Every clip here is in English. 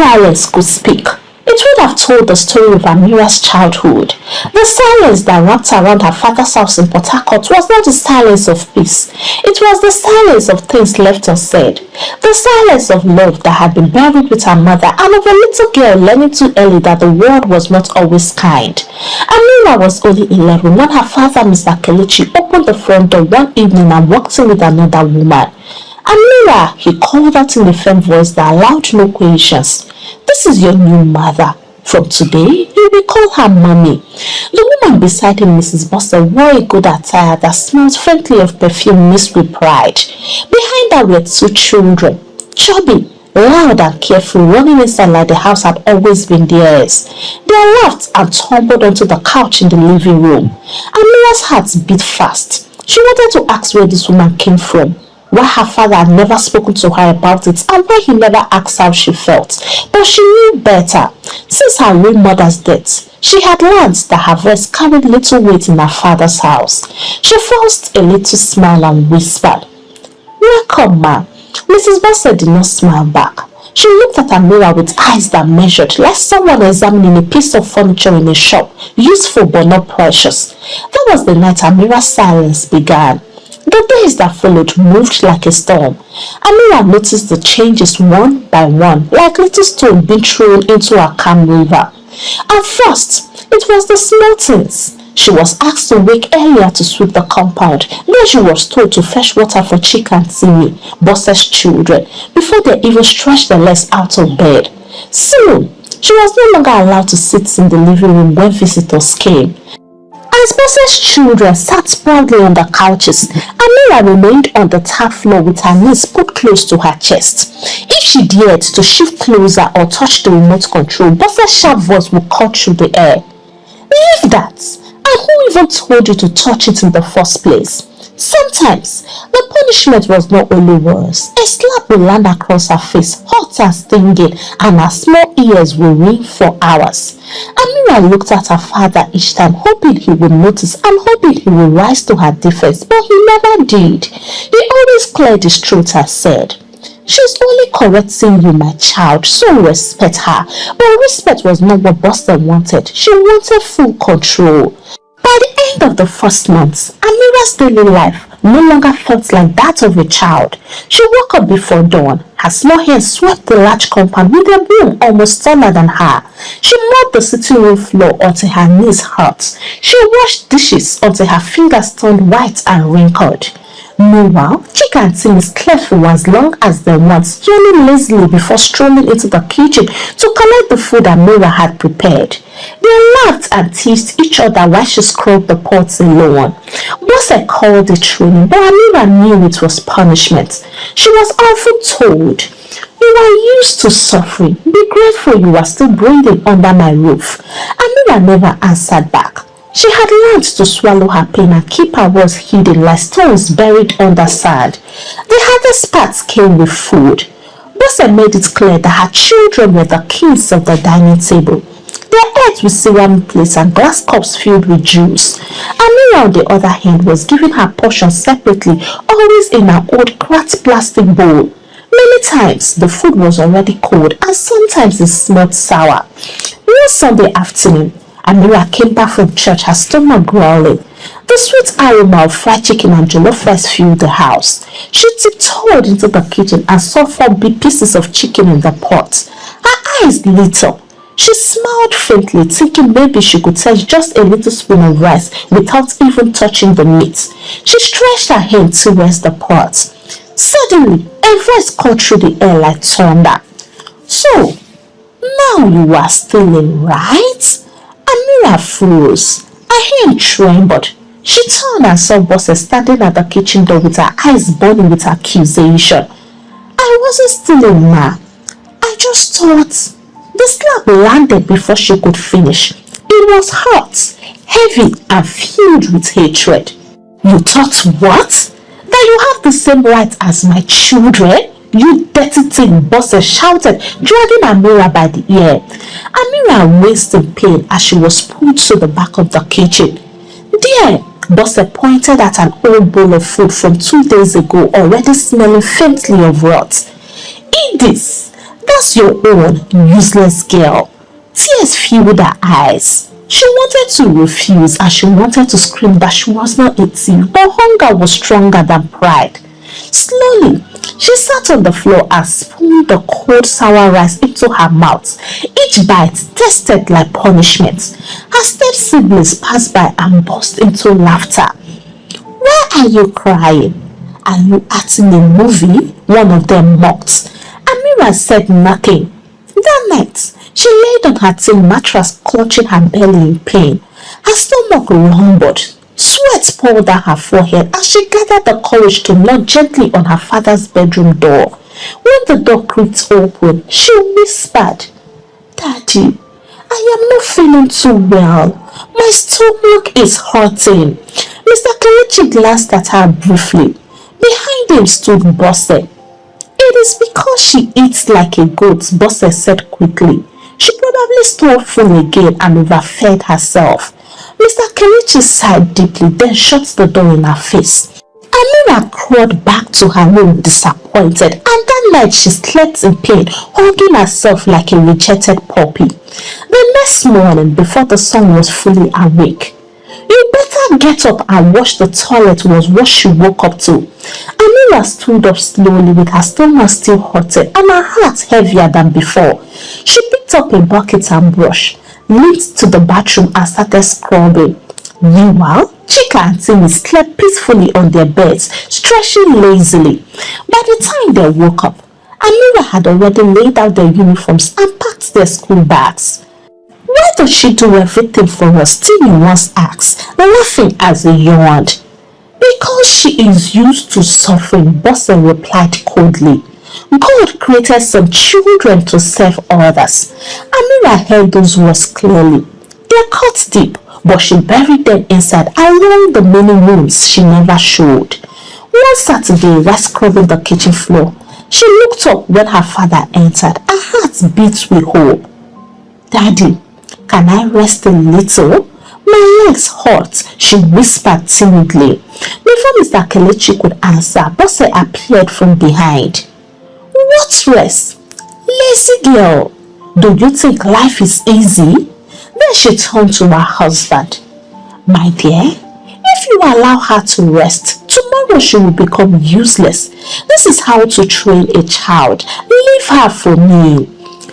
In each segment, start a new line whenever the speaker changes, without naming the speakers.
silence could speak, it would have told the story of Amira's childhood. The silence that wrapped around her father's house in Port Harcourt was not the silence of peace. It was the silence of things left unsaid. The silence of love that had been buried with her mother, and of a little girl learning too early that the world was not always kind. Amira was only 11 when her father, Mr. Kelechi, opened the front door one evening and walked in with another woman. Amira, he called out in a firm voice that allowed no questions. This is your new mother. From today, you will call her mommy. The woman beside him, Mrs. Buster, wore a good attire that smelled faintly of perfume mixed with pride. Behind her were two children, chubby, loud and careful, running inside like the house had always been theirs. They laughed and tumbled onto the couch in the living room. Amira's heart beat fast. She wanted to ask where this woman came from, why her father had never spoken to her about it, and why he never asked how she felt. But she knew better. Since her real mother's death, she had learned that her voice carried little weight in her father's house. She forced a little smile and whispered, "Welcome, ma." Mrs. Bassett did not smile back. She looked at Amira with eyes that measured, like someone examining a piece of furniture in a shop, useful but not precious. That was the night Amira's silence began. The days that followed moved like a storm. Amira noticed the changes one by one, like little stones being thrown into a calm river. At first, it was the small things. She was asked to wake earlier to sweep the compound. Then she was told to fetch water for Chick and Timmy, Boss's children, before they even stretched their legs out of bed. Soon, she was no longer allowed to sit in the living room when visitors came. As Boss's children sat proudly on the couches, Amira remained on the tiled floor with her knees put close to her chest. If she dared to shift closer or touch the remote control, Boss's sharp voice would cut through the air. "Leave that! And who even told you to touch it in the first place?" Sometimes, the punishment was not only worse. A slap would land across her face, hot and stinging, and her small ears would ring for hours. Amira looked at her father each time, hoping he would notice and hoping he would rise to her defense, but he never did. He always cleared his throat and said, "She's only correcting you, my child, so respect her." But respect was not what Boston wanted. She wanted full control. By the end of the first month, Amira's daily life no longer felt like that of a child. She woke up before dawn. Her small hands swept the large compound with a broom almost taller than her. She mopped the sitting room floor until her knees hurt. She washed dishes until her fingers turned white and wrinkled. Meanwhile, Chick and Tim slept for as long as they want, yawning lazily before strolling into the kitchen to collect the food Amira had prepared. They laughed and teased each other while she scrubbed the pots alone. Bosse called it training, but Amira knew it was punishment. She was often told, "You are used to suffering. Be grateful you are still breathing under my roof." Amira never answered back. She had learned to swallow her pain and keep her words hidden like stones buried under sand. The hardest part came with food. Bosse made it clear that her children were the kings of the dining table. They ate with ceramic plates and glass cups filled with juice. Amira, on the other hand, was given her portion separately, always in an old cracked plastic bowl. Many times, the food was already cold and sometimes it smelled sour. One Sunday afternoon, Amira came back from church, her stomach growling. The sweet aroma of fried chicken and jollof rice filled the house. She tiptoed into the kitchen and saw 4 big pieces of chicken in the pot. Her eyes lit up. She smiled faintly, thinking maybe she could taste just a little spoon of rice without even touching the meat. She stretched her hand towards the pot. Suddenly, a voice called through the air like thunder. "So, now you are stealing, right?" Amira froze. Her hand trembled. She turned and saw Bosse standing at the kitchen door with her eyes burning with accusation. "I wasn't stealing, ma. I just thought..." The slap landed before she could finish. It was hot, heavy, and filled with hatred. "You thought what? That you have the same right as my children? You dirty thing," Bosse shouted, dragging Amira by the ear. Amira winced in pain as she was pulled to the back of the kitchen. "There," Bosse pointed at an old bowl of food from 2 days ago, already smelling faintly of rot. "Eat this. That's your own, useless girl. Tears filled her eyes. She wanted to refuse and she wanted to scream that she was not a thief, but hunger was stronger than pride. Slowly, she sat on the floor and spooned the cold sour rice into her mouth. Each bite tasted like punishment. Her step-siblings passed by and burst into laughter. "Why are you crying? Are you acting a movie?" one of them mocked. Amira said nothing. That night, she laid on her tin mattress clutching her belly in pain. Her stomach rumbled. Sweat poured down her forehead as she gathered the courage to knock gently on her father's bedroom door. When the door creaked open, she whispered, "Daddy, I am not feeling too well. My stomach is hurting." Mr. Kelechi glanced at her briefly. Behind him stood Bosse. "It is because she eats like a goat," Bosse said quickly. "She probably stole full again and overfed herself." Mr. Kelechi sighed deeply, then shut the door in her face. Amira crawled back to her room disappointed, and that night she slept in pain, hugging herself like a rejected puppy. The next morning, before the sun was fully awake, "You better get up and wash the toilet," was what she woke up to. Amira stood up slowly with her stomach still hurting and her heart heavier than before. She picked up a bucket and brush, limped to the bathroom and started scrubbing. Meanwhile, Chika and Timmy slept peacefully on their beds, stretching lazily. By the time they woke up, Amira had already laid out their uniforms and packed their school bags. "Why does she do everything for us?" Timmy once asked, laughing as he yawned. "Because she is used to suffering," Bosse replied coldly. "God created some children to serve others." Amira heard those words clearly. They cut deep, but she buried them inside along the many wounds she never showed. One Saturday, while scrubbing the kitchen floor, she looked up when her father entered. Her heart beat with hope. "Daddy, can I rest a little? My legs hurt," she whispered timidly. Before Mr. Kelechi could answer, Bosse appeared from behind. "What rest? Lazy girl. Do you think life is easy?" Then she turned to her husband. "My dear, if you allow her to rest, tomorrow she will become useless. This is how to train a child. Leave her for me."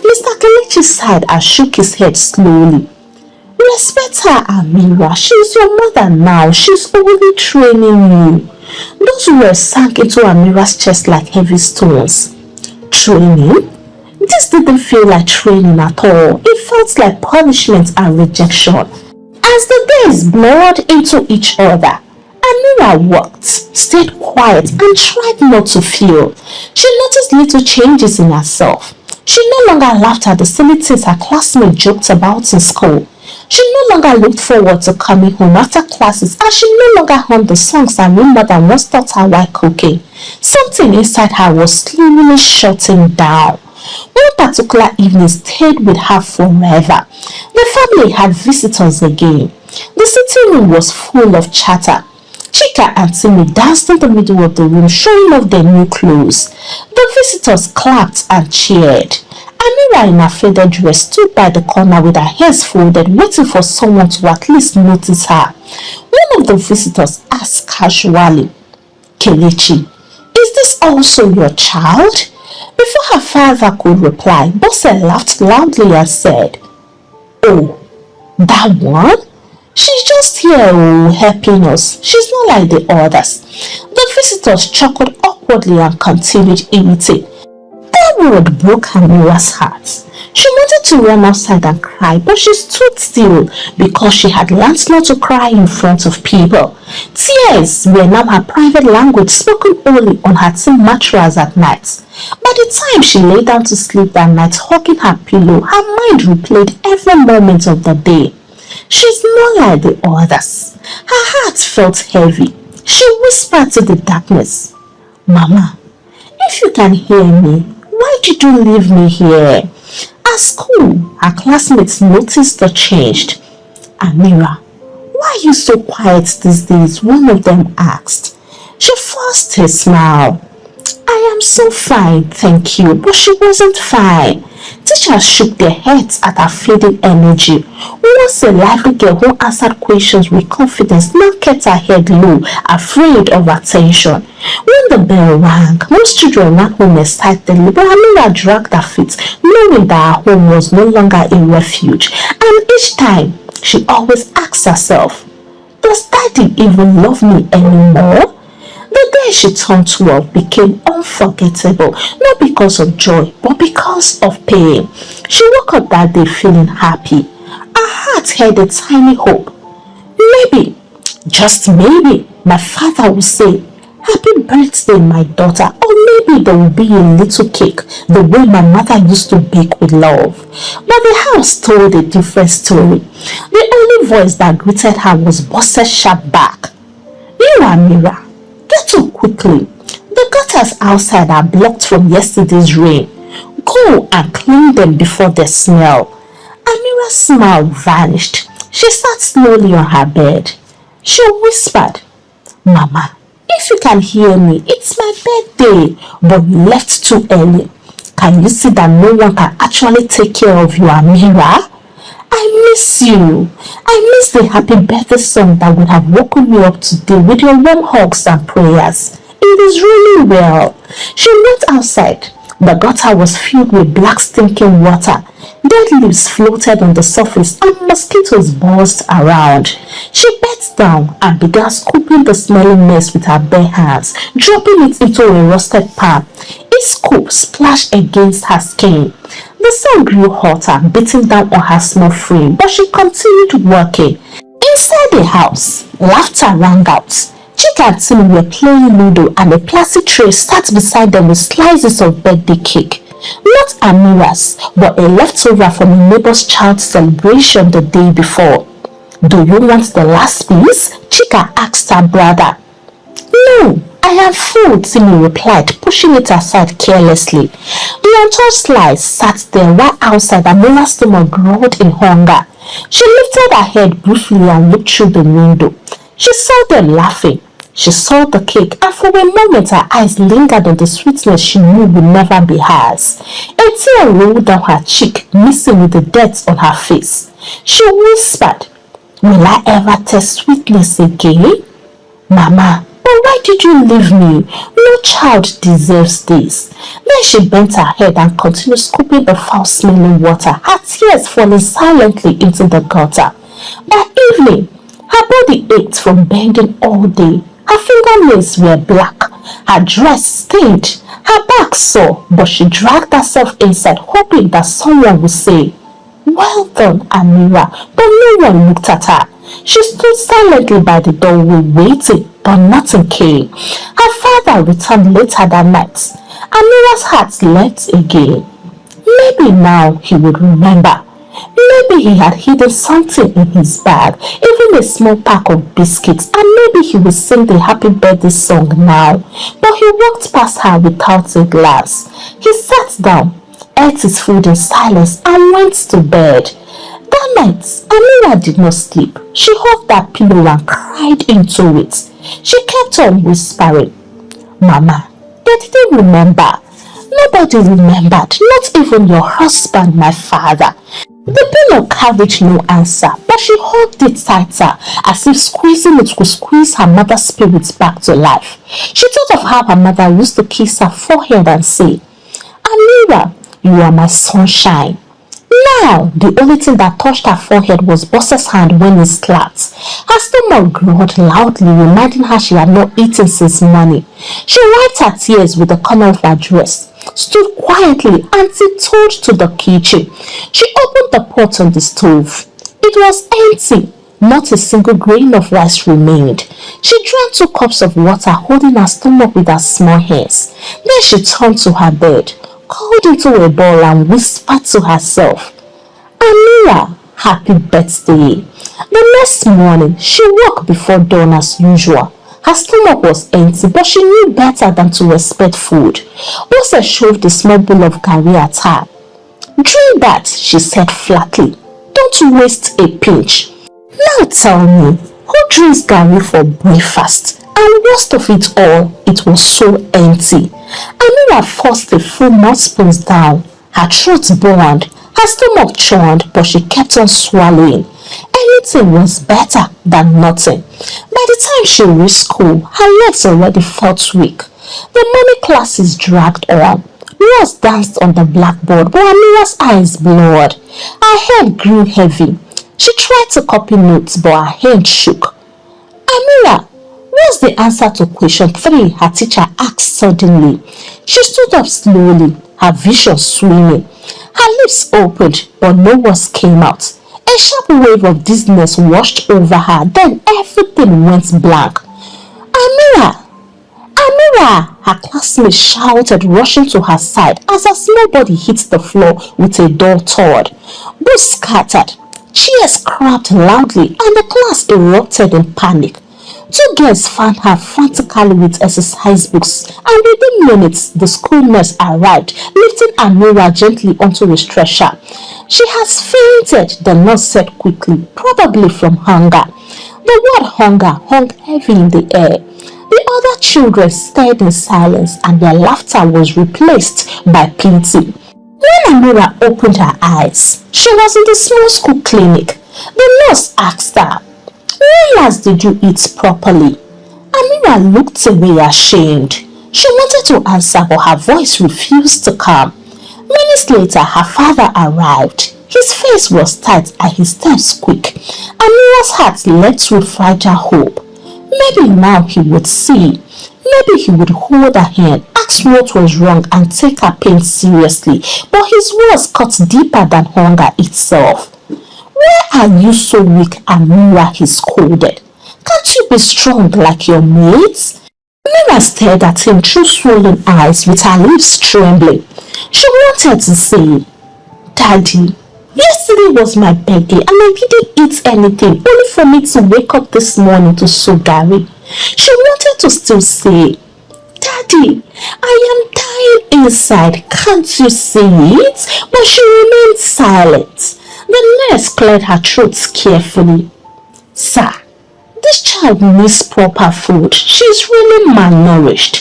Mr. Kelechi sighed and shook his head slowly. "Respect her, Amira. She's your mother now. She's only training you." Those words sank into Amira's chest like heavy stones. Training? This didn't feel like training at all. It felt like punishment and rejection. As the days blurred into each other, Amira walked, stayed quiet, and tried not to feel. She noticed little changes in herself. She no longer laughed at the silly things her classmates joked about in school. She no longer looked forward to coming home after classes, and she no longer hummed the songs her grandmother once taught her while cooking. Something inside her was slowly shutting down. One particular evening stayed with her forever. The family had visitors again. The sitting room was full of chatter. Chika and Timmy danced in the middle of the room, showing off their new clothes. The visitors clapped and cheered. Amira in her faded dress stood by the corner with her hands folded, waiting for someone to at least notice her. One of the visitors asked casually, "Kelechi, is this also your child?" Before her father could reply, Bosse laughed loudly and said, "Oh, that one? She's just here helping us. She's not like the others." The visitors chuckled awkwardly and continued eating. That word broke Amira's heart. She wanted to run outside and cry, but she stood still because she had learned not to cry in front of people. Tears were now her private language, spoken only on her tin mattress at night. By the time she lay down to sleep that night, hugging her pillow, her mind replayed every moment of the day. She's not like the others. Her heart felt heavy. She whispered to the darkness, "Mama, if you can hear me, why did you leave me here?" At school, her classmates noticed the change. "Amira, why are you so quiet these days?" one of them asked. She forced a smile. "I I am so fine, thank you. But she wasn't fine. Teachers shook their heads at her fading energy. Once a lively girl who answered questions with confidence now kept her head low, afraid of attention. When the bell rang, most children ran home excitedly, but Amira dragged her feet, knowing that her home was no longer a refuge. And each time, she always asked herself, does Daddy even love me anymore? The day she turned 12 became unforgettable, not because of joy, but because of pain. She woke up that day feeling happy. Her heart held a tiny hope. Maybe, just maybe, my father will say, "Happy birthday, my daughter," or maybe there will be a little cake, the way my mother used to bake with love. But the house told a different story. The only voice that greeted her was Boss's sharp back. "You, Amira, get up quickly. The gutters outside are blocked from yesterday's rain. Go and clean them before they smell." Amira's smile vanished. She sat slowly on her bed. She whispered, "Mama, if you can hear me, it's my birthday, but you left too early. Can you see that no one can actually take care of you, Amira? I miss you. I miss the happy birthday song that would have woken me up today with your warm hugs and prayers. It is really well." She went outside. The gutter was filled with black stinking water. Dead leaves floated on the surface and mosquitoes buzzed around. She bent down and began scooping the smelly mess with her bare hands, dropping it into a rusted pan. Each scoop splashed against her skin. The sun grew hotter, beating down on her small frame, but she continued working. Inside the house, laughter rang out. Chika and Timmy were playing Ludo, and a plastic tray sat beside them with slices of birthday cake. Not Amira's, but a leftover from a neighbor's child's celebration the day before. "Do you want the last piece?" Chika asked her brother. "No, I am full," Timmy replied, pushing it aside carelessly. The untouched slice sat there while outside Amira's stomach growled in hunger. She lifted her head briefly and looked through the window. She saw them laughing. She saw the cake, and for a moment her eyes lingered on the sweetness she knew would never be hers. A tear rolled down her cheek, mixing with the dirt on her face. She whispered, "Will I ever taste sweetness again? Mama, but why did you leave me? No child deserves this." Then she bent her head and continued scooping the foul-smelling water, her tears falling silently into the gutter. By evening, her body ached from bending all day. Her fingernails were black, her dress stained, her back sore, but she dragged herself inside, hoping that someone would say, "Well done, Amira," but no one looked at her. She stood silently by the doorway waiting, but nothing came. Her father returned later that night. Amira's heart leapt again. Maybe now he would remember. Maybe he had hidden something in his bag, even a small pack of biscuits, and maybe he would sing the happy birthday song now. But he walked past her without a glance. He sat down, ate his food in silence, and went to bed. That night, Amira did not sleep. She hugged that pillow and cried into it. She kept on whispering, "Mama, they didn't remember. Nobody remembered, not even your husband, my father." The pillow carried no answer, but she hugged it tighter, as if squeezing it would squeeze her mother's spirit back to life. She thought of how her mother used to kiss her forehead and say, "Amira, you are my sunshine." Now, the only thing that touched her forehead was Boss's hand when it slapped. Her stomach growled loudly, reminding her she had not eaten since morning. She wiped her tears with the corner of her dress, stood quietly and tiptoed to the kitchen. She opened the pot on the stove. It was empty. Not a single grain of rice remained. She drank 2 cups of water, holding her stomach with her small hands. Then she turned to her bed, curled into a ball and whispered to herself, "Amira, happy birthday." The next morning, she woke before dawn as usual. Her stomach was empty, but she knew better than to expect food. Bossa shoved a small bowl of curry at her. "Drink that," she said flatly. "Don't waste a pinch." Now tell me, who drinks curry for breakfast? And worst of it all, it was so empty. Amira forced a few more spoons down. Her throat burned, her stomach churned, but she kept on swallowing. Anything was better than nothing. By the time she reached school, her legs already felt weak. The morning classes dragged on. Rose danced on the blackboard, but Amira's eyes blurred. Her head grew heavy. She tried to copy notes, but her hand shook. Amira, what's the answer to question 3? Her teacher asked suddenly. She stood up slowly, her vision swimming. Her lips opened, but no words came out. A sharp wave of dizziness washed over her, then everything went blank. Amira! Amira! Her classmates shouted, rushing to her side as a small body hit the floor with a dull thud. Books scattered, cheers cracked loudly, and the class erupted in panic. 2 girls found her frantically with exercise books, and within minutes the school nurse arrived, lifting Amira gently onto a stretcher. She has fainted, the nurse said quickly, probably from hunger. The word hunger hung heavy in the air. The other children stared in silence, and their laughter was replaced by pity. When Amira opened her eyes, she was in the small school clinic. The nurse asked her, "When last did you eat properly?" Amira looked away ashamed. She wanted to answer, but her voice refused to come. Minutes later, her father arrived. His face was tight and his steps quick. Amira's heart leapt with fragile hope. Maybe now he would see. Maybe he would hold her hand, ask what was wrong, and take her pain seriously. But his words cut deeper than hunger itself. "Why are you so weak, Amira?" he scolded. "Can't you be strong like your mates?" Amira stared at him through swollen eyes with her lips trembling. She wanted to say, "Daddy, yesterday was my birthday and I didn't eat anything, only for me to wake up this morning to sugary." She wanted to still say, "Daddy, I am dying inside, can't you see it?" But she remained silent. The nurse cleared her throat carefully. "Sir, this child needs proper food. She's really malnourished."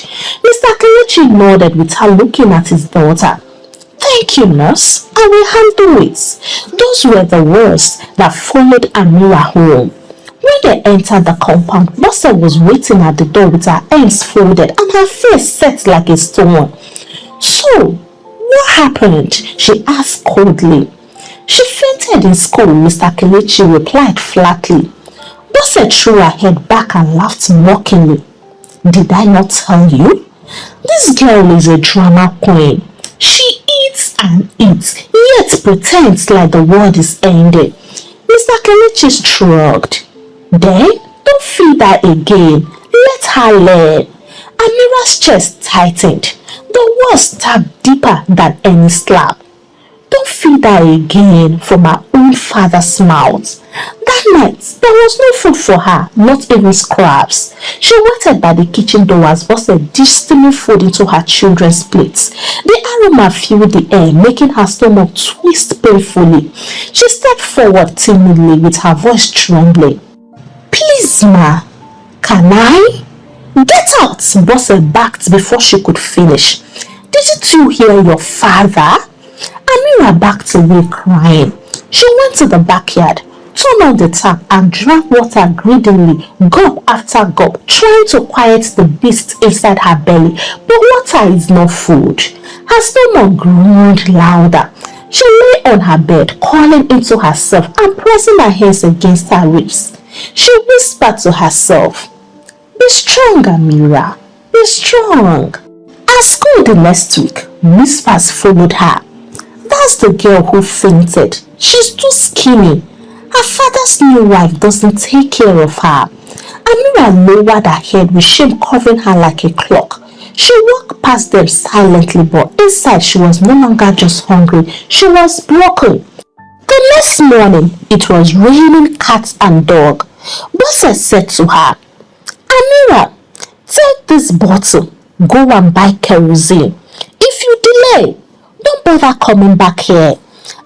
Mr. Kelechi nodded without looking at his daughter. "Thank you, nurse. I will handle it." Those were the words that followed Amira home. When they entered the compound, Bossa was waiting at the door with her hands folded and her face set like a stone. "So, what happened?" she asked coldly. "She fainted in school," Mr. Kelechi replied flatly. Bossa threw her head back and laughed mockingly. "Did I not tell you? This girl is a drama queen. She eats and eats, yet pretends like the world is ending." Mr. Kelechi shrugged. "Then, don't feed her again. Let her learn." Amira's chest tightened. The words stabbed deeper than any slap. "Don't feed her again," from her own father's mouth. That night, there was no food for her, not even scraps. She waited by the kitchen door as Bossa dished steaming food into her children's plates. The aroma filled the air, making her stomach twist painfully. She stepped forward timidly with her voice trembling. "Please, ma, can I?" "Get out!" Bossa barked before she could finish. "Didn't you hear your father?" Amira backed away crying. She went to the backyard, turned on the tap and drank water greedily, gulp after gulp, trying to quiet the beast inside her belly. But water is not food. Her stomach groaned louder. She lay on her bed, calling into herself and pressing her hands against her ribs. She whispered to herself, "Be strong, Amira. Be strong." At school the next week, whispers followed her. "That's the girl who fainted. She's too skinny. Her father's new wife doesn't take care of her." Amira lowered her head with shame covering her like a cloak. She walked past them silently, but inside she was no longer just hungry. She was broken. The next morning, it was raining cats and dog. Bossa said to her, "Amira, take this bottle. Go and buy kerosene. If you delay, don't bother coming back here."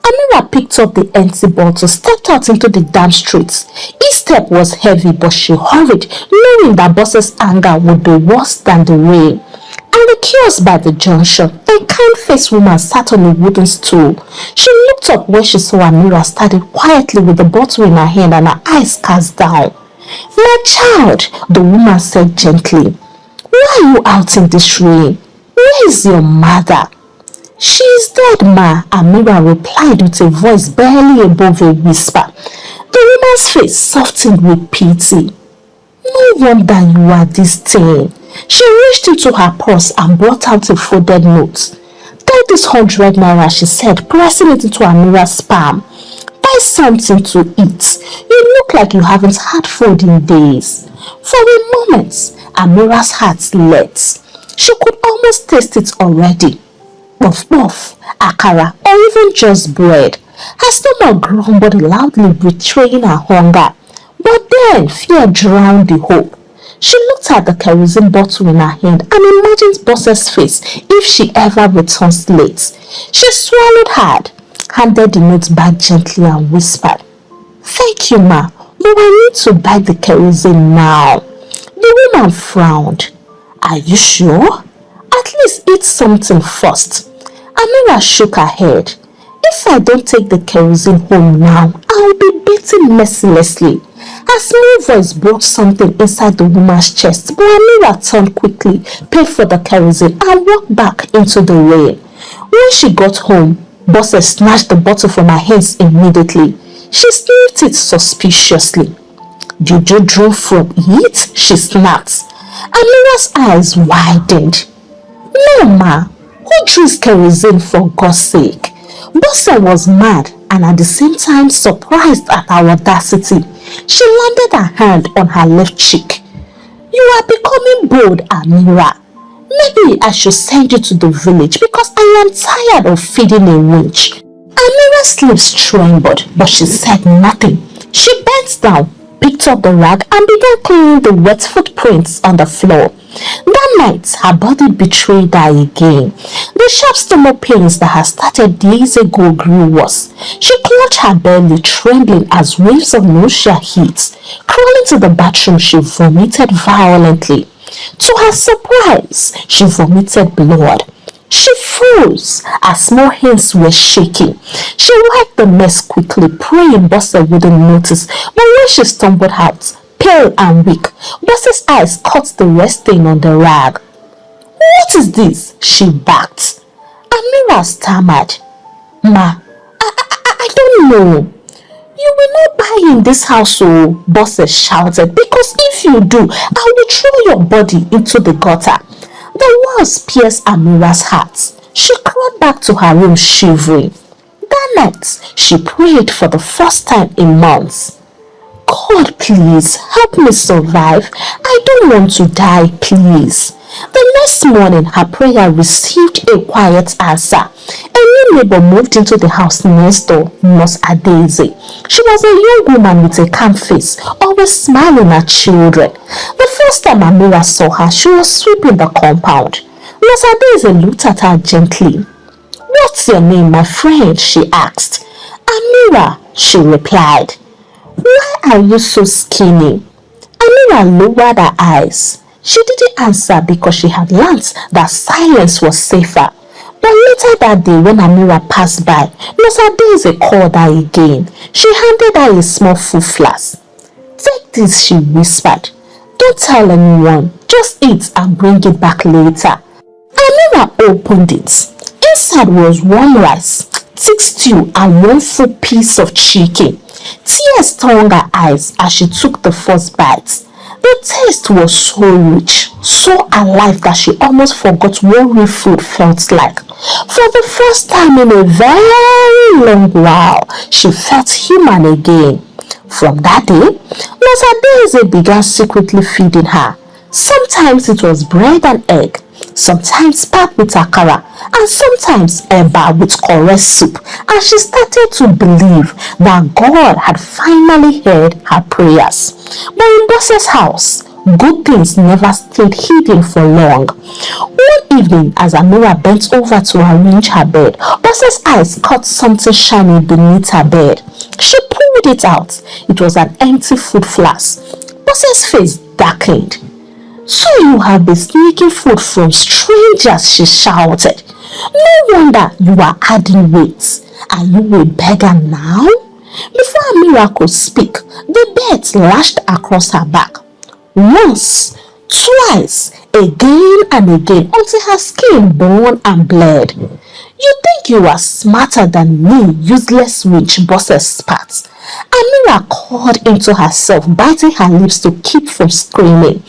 Amira picked up the empty bottle, stepped out into the damp streets. Each step was heavy, but she hurried, knowing that Bossa's anger would be worse than the rain. the kiosk by the junction, a kind-faced woman sat on a wooden stool. She looked up when she saw Amira standing quietly with the bottle in her hand and her eyes cast down. "My child," the woman said gently, "why are you out in this rain? Where is your mother?" "She is dead, ma," Amira replied with a voice barely above a whisper. The woman's face softened with pity. "No wonder you are this thin." She reached into her purse and brought out a folded note. "Take this 100 naira," she said, pressing it into Amira's palm. "Buy something to eat. You look like you haven't had food in days." For a moment, Amira's heart leapt. She could almost taste it already. Puff puff, akara, or even just bread. Her stomach grumbled loudly, betraying her hunger. But then fear drowned the hope. She looked at the kerosene bottle in her hand and imagined Boss's face if she ever returns late. She swallowed hard, handed the note back gently and whispered, "Thank you, ma, but I need to buy the kerosene now." The woman frowned. "Are you sure? At least eat something first." Amira shook her head. "If I don't take the kerosene home now, I'll be beaten mercilessly." Her small voice broke something inside the woman's chest, but Amira turned quickly, paid for the kerosene, and walked back into the rain. When she got home, Bosse snatched the bottle from her hands immediately. She sniffed it suspiciously. "Did you drink from it?" she snapped. Amira's eyes widened. "No, ma. Who drinks kerosene, for God's sake?" Bosse was mad and at the same time surprised at our audacity. She landed her hand on her left cheek. "You are becoming bold, Amira. Maybe I should send you to the village because I am tired of feeding a winch." Amira's lips trembled, but she said nothing. She bent down, picked up the rag and began cleaning the wet footprints on the floor. That night, her body betrayed her again. The sharp stomach pains that had started days ago grew worse. She clutched her belly, trembling as waves of nausea hit. Crawling to the bathroom, she vomited violently. To her surprise, she vomited blood. She froze. Her small hands were shaking. She wiped the mess quickly, praying Bosse wouldn't notice. But when she stumbled out, pale and weak, Bosse's eyes caught the red stain on the rag. "What is this?" she barked. Amira stammered. "Ma, I don't know." "You will not buy in this house, oh," Bosse shouted, "because if you do, I will throw your body into the gutter." The words pierced Amira's heart. She crawled back to her room shivering. That night, she prayed for the first time in months. "God, please help me survive. I don't want to die, please." The next morning, her prayer received a quiet answer. A new neighbor moved into the house next door, Nurse Adeze. She was a young woman with a calm face, always smiling at children. The first time Amira saw her, she was sweeping the compound. Nurse Adeze looked at her gently. "What's your name, my friend?" she asked. "Amira," she replied. "Why are you so skinny?" Amira lowered her eyes. She didn't answer because she had learned that silence was safer. But later that day, when Amira passed by, Nurse Adeze called her again. She handed her a small food flask. "Take this," she whispered. "Don't tell anyone. Just eat and bring it back later." Amira opened it. Inside was warm rice, thick stew, and one full piece of chicken. Tears stung her eyes as she took the first bite. The taste was so rich, so alive that she almost forgot what real food felt like. For the first time in a very long while, she felt human again. From that day, Nurse Adeze began secretly feeding her. Sometimes it was bread and egg, sometimes pap with akara, and sometimes eba with correct soup, and she started to believe that God had finally heard her prayers. But in Bosse's house, good things never stayed hidden for long. One evening, as Amira bent over to arrange her bed, Bosse's eyes caught something shiny beneath her bed. She pulled it out. It was an empty food flask. Bosse's face darkened. "So you have been sneaking food from strangers," she shouted. "No wonder you are adding weight. Are you a beggar now?" Before Amira could speak, the belt lashed across her back. Once, twice, again and again, until her skin burned and bled. "You think you are smarter than me, useless witch," Bosses spat. Amira called into herself, biting her lips to keep from screaming.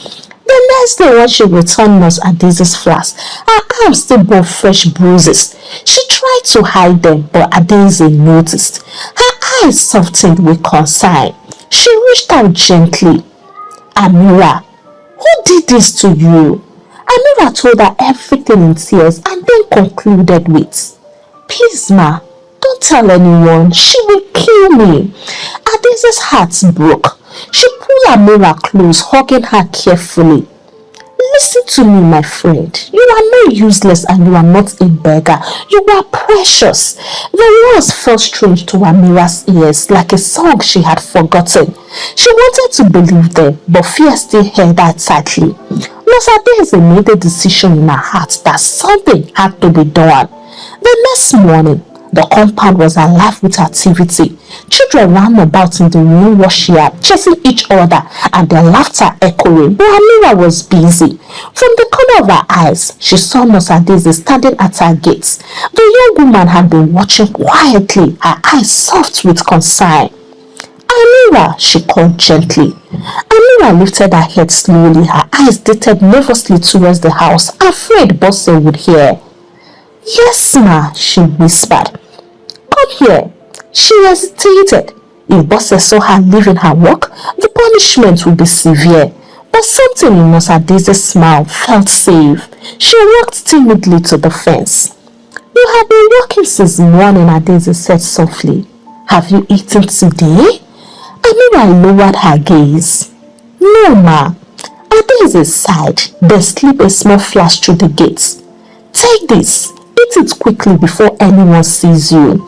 The next day when she returned Nurse Adaize's flask, her arms still bore fresh bruises. She tried to hide them, but Adaize noticed. Her eyes softened with concern. She reached out gently. "Amira, who did this to you?" Amira told her everything in tears and then concluded with, "Please, ma, don't tell anyone. She will kill me." Adaize's heart broke. She pulled Amira close, hugging her carefully. "Listen to me, my friend. You are not useless and you are not a beggar. You are precious." The words felt strange to Amira's ears, like a song she had forgotten. She wanted to believe them, but fear still held her tightly. Nurse Adaize made a decision in her heart that something had to be done. The next morning, the compound was alive with activity. Children ran about in the new washyard, chasing each other and their laughter echoing, but Amira was busy. From the corner of her eyes, she saw Nurse Adaize standing at her gates. The young woman had been watching quietly, her eyes soft with concern. "Amira," she called gently. Amira lifted her head slowly, her eyes darted nervously towards the house, afraid Bosse would hear. "Yes, ma," she whispered. "Come here." She hesitated. If Bosse saw her leaving her work, the punishment would be severe. But something in Nurse Adaize's smile felt safe. She walked timidly to the fence. "You have been working since morning," Adaize said softly. "Have you eaten today?" Amira lowered her gaze. "No, ma." Adaize sighed, then slipped a small flash through the gates. "Take this. Eat it quickly before anyone sees you."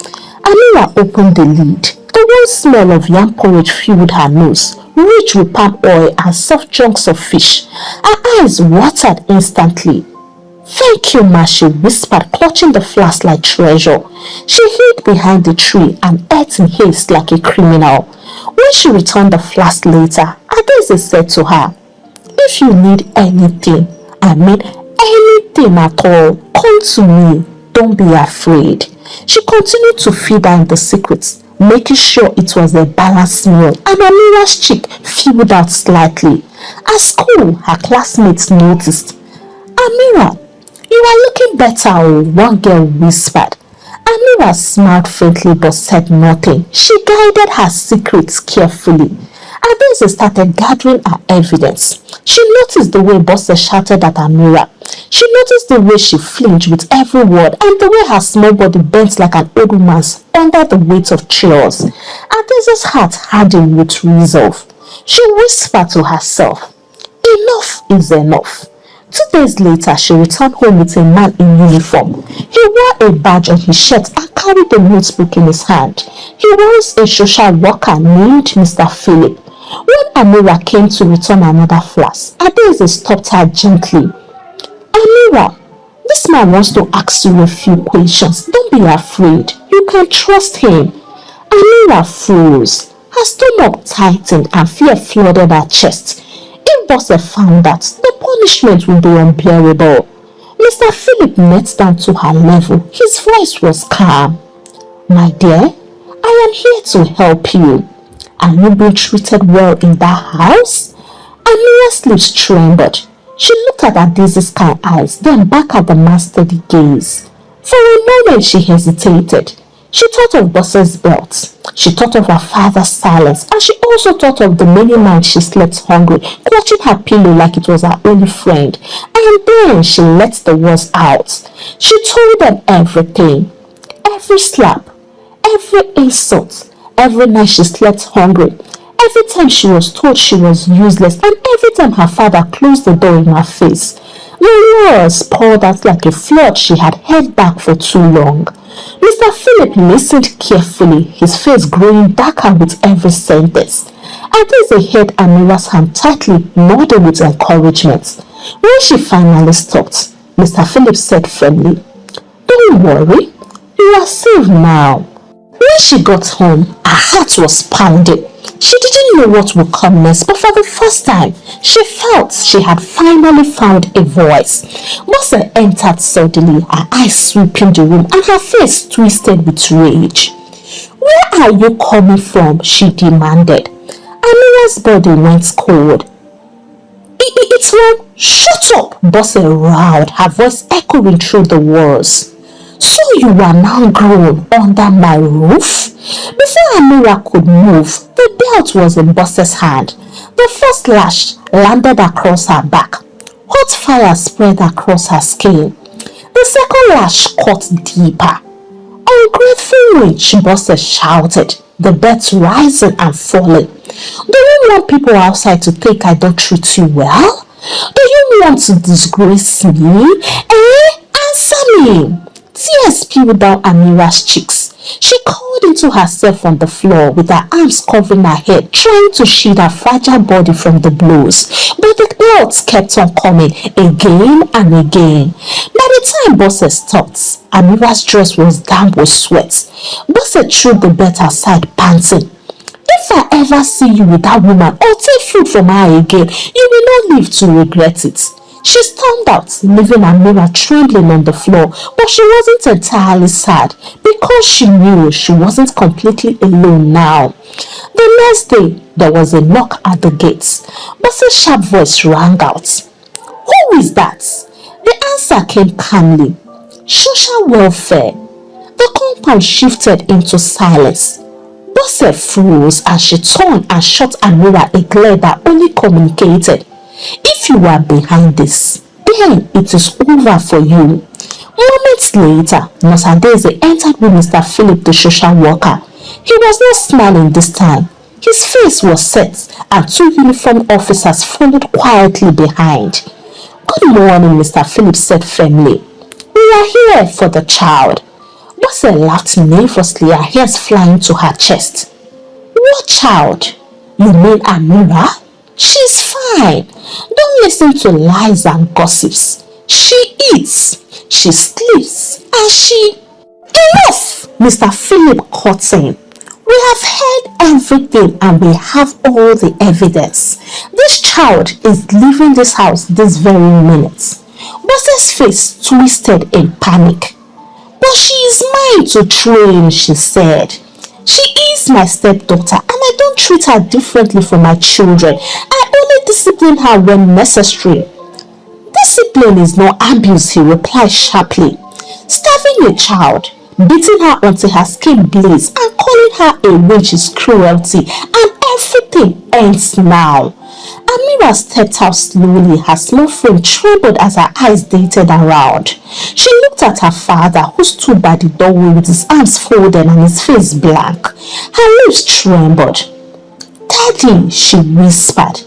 Amira opened the lid. The warm smell of yam porridge filled her nose, rich with palm oil and soft chunks of fish. Her eyes watered instantly. "Thank you, ma," she whispered, clutching the flask like treasure. She hid behind the tree and ate in haste like a criminal. When she returned the flask later, Adaize said to her, "If you need anything, I mean anything at all, come to me. Don't be afraid." She continued to feed her in the secret, making sure it was a balanced meal, and Amira's cheek filled out slightly. At school, her classmates noticed. "Amira, you are looking better," one girl whispered. Amira smiled faintly but said nothing. She guided her secrets carefully. Adaize started gathering her evidence. She noticed the way Bosse shouted at Amira. She noticed the way she flinched with every word and the way her small body bent like an old woman's under the weight of chairs. Adaize's heart hardened with resolve. She whispered to herself, "Enough is enough." 2 days later, she returned home with a man in uniform. He wore a badge on his shirt and carried a notebook in his hand. He was a social worker named Mr. Philip. When Amira came to return another flask, Adaize stopped her gently. "Amira, this man wants to ask you a few questions. Don't be afraid. You can trust him." Amira froze. Her stomach tightened and fear flooded her chest. If Bosse found that, the punishment would be unbearable. Mr. Philip knelt down to her level. His voice was calm. "My dear, I am here to help you. Are you being treated well in that house?" Amira's lips trembled. She looked at Adaize's kind eyes, then back at the man's steady gaze. For a moment she hesitated. She thought of Bosse's belt. She thought of her father's silence, and she also thought of the many nights she slept hungry, clutching her pillow like it was her only friend. And then she let the words out. She told them everything. Every slap, every insult, every night she slept hungry, every time she was told she was useless, and every time her father closed the door in her face. The words poured out like a flood she had held back for too long. Mr. Philip listened carefully, his face growing darker with every sentence. Adeze held Amira's hand tightly, nodding with encouragement. When she finally stopped, Mr. Phillips said firmly, "Don't worry, you are safe now." When she got home, her heart was pounding. She didn't know what would come next, but for the first time, she felt she had finally found a voice. Bose entered suddenly, her eyes sweeping the room and her face twisted with rage. "Where are you coming from?" she demanded. Amira's body went cold. It's wrong. Shut up, Bose roared, her voice echoing through the walls. "So you are now grown under my roof?" Before Amira could move, the belt was in Bose's hand. The first lash landed across her back. Hot fire spread across her skin. The second lash cut deeper. "Ungrateful witch," Bose shouted, the belt rising and falling. "Do you want people outside to think I don't treat you well? Do you want to disgrace me? Answer me." Tears spilled down Amira's cheeks. She curled into herself on the floor with her arms covering her head, trying to shield her fragile body from the blows. But the belts kept on coming again and again. By the time Bose stopped, Amira's dress was damp with sweat. Bose threw the belt aside, panting. "If I ever see you with that woman or take food from her again, you will not live to regret it." She stormed out, leaving Amira trembling on the floor, but she wasn't entirely sad because she knew she wasn't completely alone now. The next day, there was a knock at the gates. Bose's sharp voice rang out. "Who is that?" The answer came calmly. "Social welfare." The compound shifted into silence. Bose froze as she turned and shot Amira a glare that only communicated, "If you are behind this, then it is over for you." Moments later, Nurse Adeze entered with Mr. Philip, the social worker. He was not smiling this time. His face was set, and two uniformed officers followed quietly behind. "Good morning," Mr. Philip said firmly. "We are here for the child." Bose laughed nervously, her hairs flying to her chest. "What child? You mean Amira? She's fine. Don't listen to lies and gossips. She eats, she sleeps, and she..." "Enough!" Mr. Philip cut in. "We have heard everything and we have all the evidence. This child is leaving this house this very minute." Bose's face twisted in panic. "But she is mine to train," she said. "She is my stepdaughter and I don't treat her differently from my children. I only discipline her when necessary." "Discipline is not abuse," he replied sharply. "Starving a child, beating her until her skin bleeds, and calling her a witch is cruelty, and everything ends now." Amira stepped out slowly, her small frame trembled as her eyes darted around. She looked at her father, who stood by the doorway with his arms folded and his face blank. Her lips trembled. "Daddy," she whispered,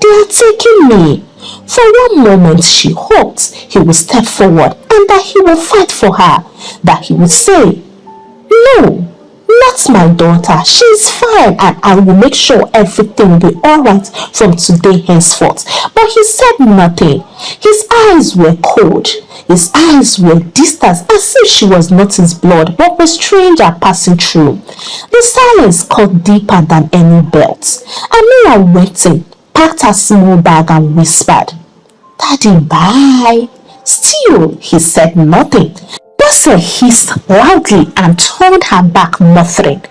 "they are taking me." For one moment she hoped he would step forward and that he would fight for her, that he would say, "No, not my daughter. She is fine and I will make sure everything will be alright from today henceforth." But he said nothing. His eyes were cold. His eyes were distant, as if she was not his blood but a stranger passing through. The silence cut deeper than any belt. Amira went in, packed her small bag and whispered, "Daddy, bye." Still, he said nothing. Bose hissed loudly and turned her back, muttering,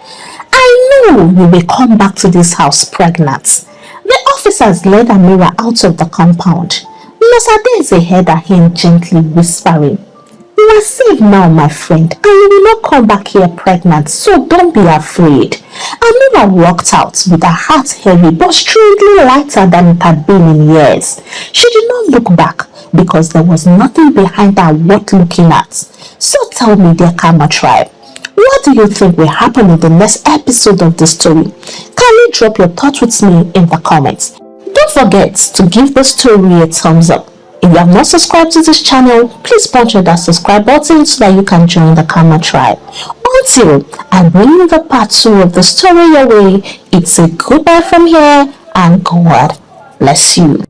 "I know you will come back to this house pregnant." The officers led Amira out of the compound. Nurse Adeze held her hand gently, whispering, "You are safe now, my friend, and you will not come back here pregnant, so don't be afraid." Amira walked out with her heart heavy but strangely lighter than it had been in years. She did not look back because there was nothing behind her worth looking at. So tell me, dear Karma Tribe, what do you think will happen in the next episode of the story? Kindly drop your thoughts with me in the comments. Don't forget to give the story a thumbs up. If you have not subscribed to this channel, please punch on that subscribe button so that you can join the Karma Tribe. until I bring the part 2 of the story your way, it's a goodbye from here and God bless you.